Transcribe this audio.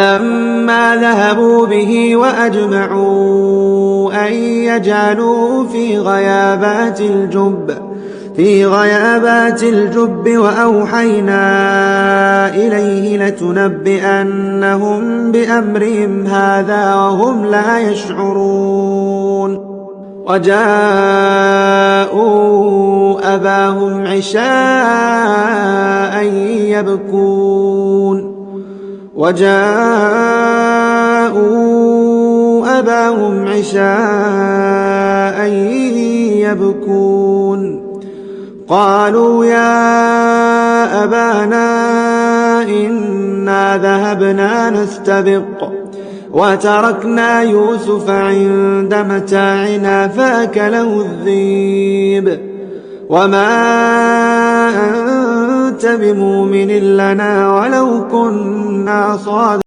لما ذهبوا به وأجمعوا أن يجعلوه في غيابات الجب وأوحينا إليه لتنبئنهم بأمرهم هذا وهم لا يشعرون. وجاءوا أباهم عشاء يبكون قالوا يا أبانا إنا ذهبنا نستبق وتركنا يوسف عند متاعنا فأكله الذئب وما أنت بمؤمن لنا ولو كنا صادقين.